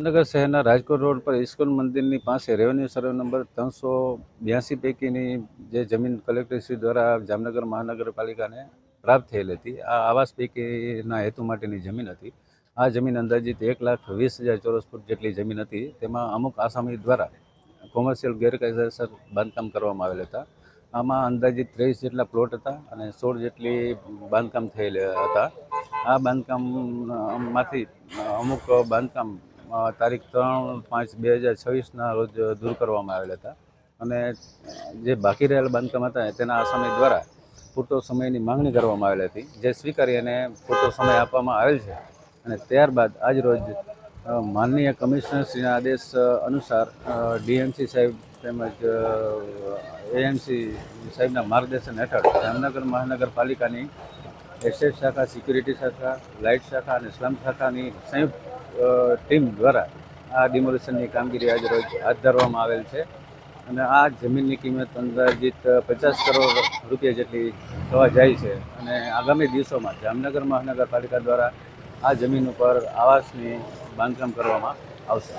જામનગર શહેરના રાજકોટ રોડ પર ઇસ્કોન મંદિરની પાસે રેવન્યુ સર્વે નંબર 382 પૈકીની જે જમીન કલેક્ટરશ્રી દ્વારા જામનગર મહાનગરપાલિકાને પ્રાપ્ત થયેલ હતી. આ આવાસ પૈકીના હેતુ માટેની જમીન હતી. આ જમીન અંદાજિત 1,20,000 ચોરસ ફૂટ જેટલી જમીન હતી. તેમાં અમુક આસામી દ્વારા કોમર્શિયલ ગેરકાયદેસર બાંધકામ કરવામાં આવેલ હતા. આમાં અંદાજિત 23 જેટલા પ્લોટ હતા અને 16 જેટલી બાંધકામ થયેલ હતા. આ બાંધકામમાંથી અમુક બાંધકામ તારીખ 3/5/2026ના રોજ દૂર કરવામાં આવેલ હતા અને જે બાકી રહેલા બાંધકામ હતા તેના આસામી દ્વારા પૂરતો સમયની માંગણી કરવામાં આવેલ હતી, જે સ્વીકારી અને પૂરતો સમય આપવામાં આવેલ છે. અને ત્યારબાદ આજ રોજ માનનીય કમિશનરશ્રીના આદેશ અનુસાર ડીએમસી સાહેબ તેમજ એએમસી સાહેબના માર્ગદર્શન હેઠળ જામનગર મહાનગરપાલિકાની એસેટ શાખા, સિક્યુરિટી શાખા, લાઇટ શાખા અને સ્લમ શાખાની સંયુક્ત ટીમ દ્વારા આ ડિમોલિશનની કામગીરી આજે રોજ હાથ ધરવામાં આવેલ છે. અને આ જમીનની કિંમત અંદાજિત 50 કરોડ રૂપિયા જેટલી થવા જાય છે. અને આગામી દિવસોમાં જામનગર મહાનગરપાલિકા દ્વારા આ જમીન ઉપર આવાસની બાંધકામ કરવામાં આવશે.